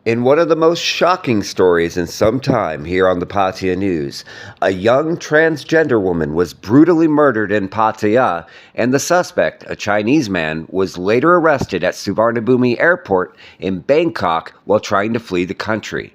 In one of the most shocking stories in some time here on the Pattaya News, a young transgender woman was brutally murdered in Pattaya, and the suspect, a Chinese man, was later arrested at Suvarnabhumi Airport in Bangkok while trying to flee the country.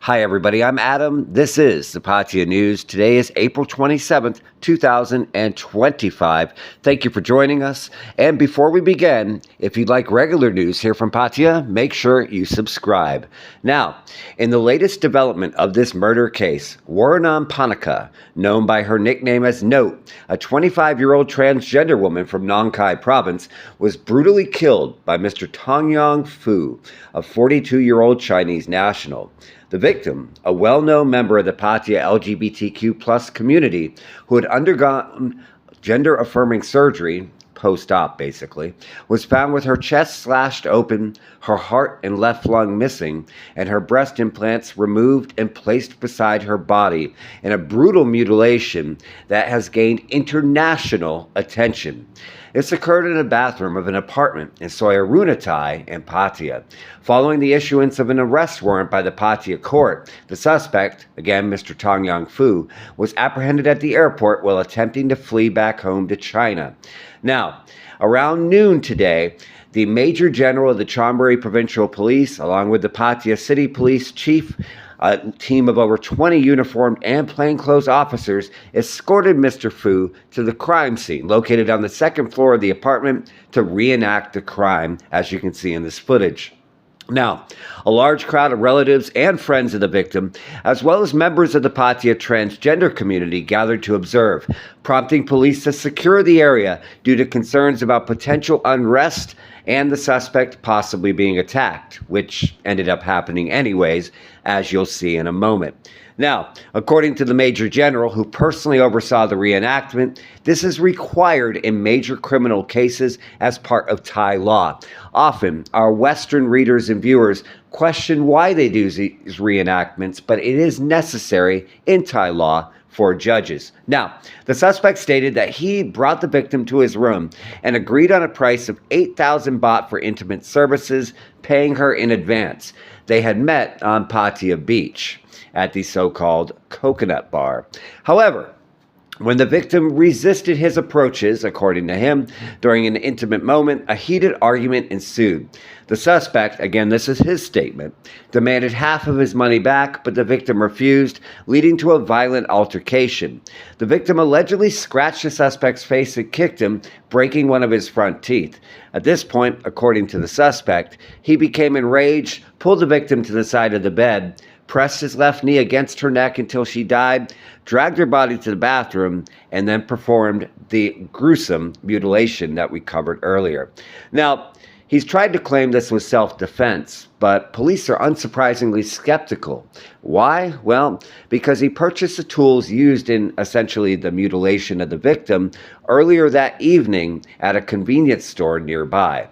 Hi everybody, I'm Adam. This is the Pattaya News. Today is April 27th, 2025. Thank you for joining us. And before we begin, if you'd like regular news here from Pattaya, make sure you subscribe. Now, in the latest development of this murder case, Waranam Panaka, known by her nickname as Note, a 25-year-old transgender woman from Nong Khai province, was brutally killed by Mr. Tongyong Fu, a 42-year-old Chinese national. The victim, a well-known member of the Pattaya LGBTQ+ community who had undergone gender-affirming surgery, post-op basically, was found with her chest slashed open, her heart and left lung missing, and her breast implants removed and placed beside her body in a brutal mutilation that has gained international attention. This occurred in a bathroom of an apartment in Soyarunatai in Pattaya. Following the issuance of an arrest warrant by the Pattaya court, the suspect, again Mr. Tongyong Fu, was apprehended at the airport while attempting to flee back home to China. Now, around noon today, the Major General of the Chonburi Provincial Police, along with the Pattaya City Police Chief, a team of over 20 uniformed and plainclothes officers escorted Mr. Fu to the crime scene, located on the second floor of the apartment, to reenact the crime, as you can see in this footage. Now, a large crowd of relatives and friends of the victim, as well as members of the Pattaya transgender community, gathered to observe, prompting police to secure the area due to concerns about potential unrest and the suspect possibly being attacked, which ended up happening anyways, as you'll see in a moment. Now, according to the Major General, who personally oversaw the reenactment, this is required in major criminal cases as part of Thai law. Often, our Western readers and viewers question why they do these reenactments, but it is necessary in Thai law for judges. Now, the suspect stated that he brought the victim to his room and agreed on a price of 8,000 baht for intimate services, paying her in advance. They had met on Pattaya Beach at the so-called Coconut Bar. However, when the victim resisted his approaches, according to him, during an intimate moment, a heated argument ensued. The suspect, again this is his statement, demanded half of his money back, but the victim refused, leading to a violent altercation. The victim allegedly scratched the suspect's face and kicked him, breaking one of his front teeth. At this point, according to the suspect, he became enraged, pulled the victim to the side of the bed, pressed his left knee against her neck until she died, dragged her body to the bathroom, and then performed the gruesome mutilation that we covered earlier. Now, he's tried to claim this was self-defense, but police are unsurprisingly skeptical. Why? Well, because he purchased the tools used in essentially the mutilation of the victim earlier that evening at a convenience store nearby.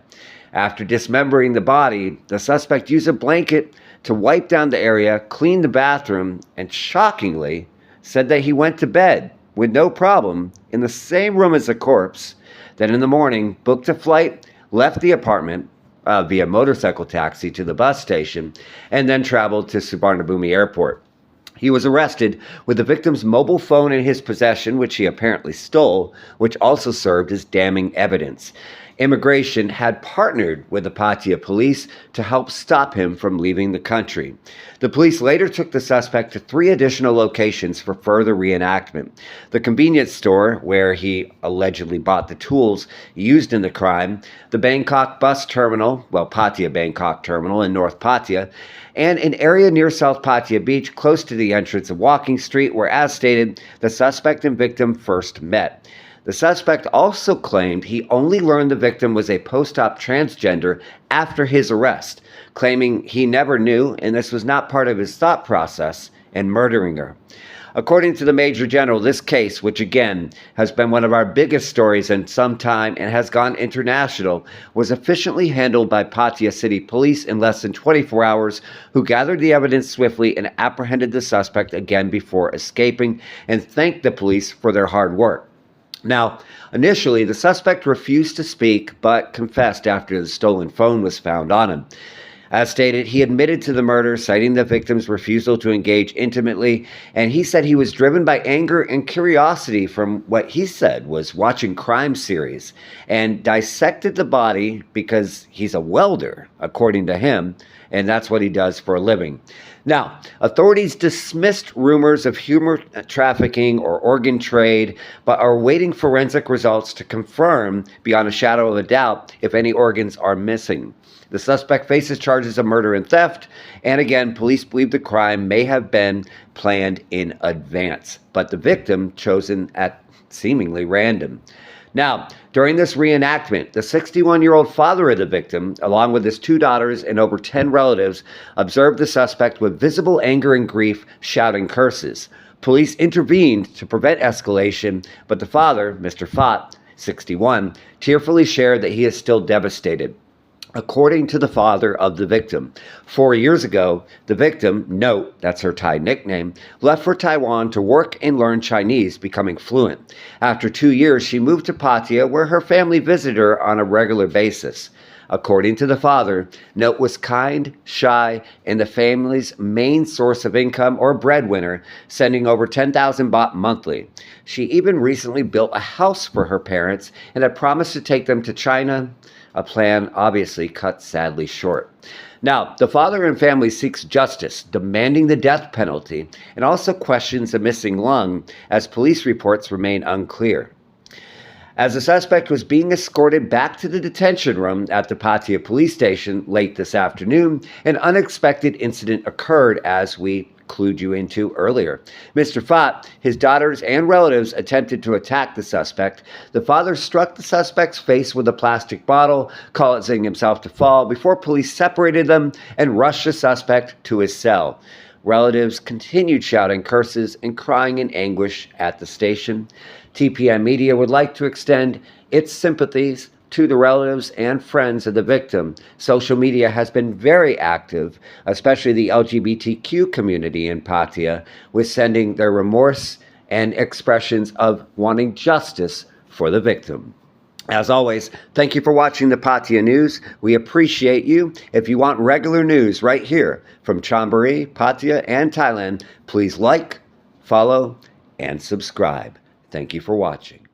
After dismembering the body, the suspect used a blanket to wipe down the area, clean the bathroom, and shockingly said that he went to bed with no problem in the same room as the corpse. Then in the morning, booked a flight, left the apartment via motorcycle taxi to the bus station, and then traveled to Suvarnabhumi Airport. He was arrested with the victim's mobile phone in his possession, which he apparently stole, which also served as damning evidence. Immigration had partnered with the Pattaya police to help stop him from leaving the country. The police later took the suspect to 3 additional locations for further reenactment. The convenience store, where he allegedly bought the tools used in the crime, the Bangkok bus terminal, Pattaya Bangkok terminal in North Pattaya, and an area near South Pattaya Beach close to the entrance of Walking Street where, as stated, the suspect and victim first met. The suspect also claimed he only learned the victim was a post-op transgender after his arrest, claiming he never knew and this was not part of his thought process in murdering her. According to the Major General, this case, which again has been one of our biggest stories in some time and has gone international, was efficiently handled by Pattaya City Police in less than 24 hours, who gathered the evidence swiftly and apprehended the suspect again before escaping, and thanked the police for their hard work. Now, initially, the suspect refused to speak, but confessed after the stolen phone was found on him. As stated, he admitted to the murder, citing the victim's refusal to engage intimately, and he said he was driven by anger and curiosity from what he said was watching crime series, and dissected the body because he's a welder, according to him, and that's what he does for a living. Now, authorities dismissed rumors of human trafficking or organ trade, but are awaiting forensic results to confirm, beyond a shadow of a doubt, if any organs are missing. The suspect faces charges of murder and theft, and again, police believe the crime may have been planned in advance, but the victim chosen at seemingly random. Now, during this reenactment, the 61-year-old father of the victim, along with his 2 daughters and over 10 relatives, observed the suspect with visible anger and grief, shouting curses. Police intervened to prevent escalation, but the father, Mr. Phat, 61, tearfully shared that he is still devastated. According to the father of the victim, 4 years ago, the victim, Note, that's her Thai nickname, left for Taiwan to work and learn Chinese, becoming fluent. After 2 years, she moved to Pattaya, where her family visited her on a regular basis. According to the father, Note was kind, shy, and the family's main source of income or breadwinner, sending over 10,000 baht monthly. She even recently built a house for her parents and had promised to take them to China, a plan obviously cut sadly short. Now, the father and family seeks justice, demanding the death penalty, and also questions a missing lung, as police reports remain unclear. As the suspect was being escorted back to the detention room at the Pattaya police station late this afternoon, an unexpected incident occurred, as we clued you into earlier. Mr. Phat, his daughters and relatives attempted to attack the suspect. The father struck the suspect's face with a plastic bottle, causing himself to fall, before police separated them and rushed the suspect to his cell. Relatives continued shouting curses and crying in anguish at the station. TPM Media would like to extend its sympathies to the relatives and friends of the victim. Social media has been very active, especially the LGBTQ community in Pattaya, with sending their remorse and expressions of wanting justice for the victim. As always, thank you for watching the Pattaya News. We appreciate you. If you want regular news right here from Chonburi, Pattaya, and Thailand, please like, follow, and subscribe. Thank you for watching.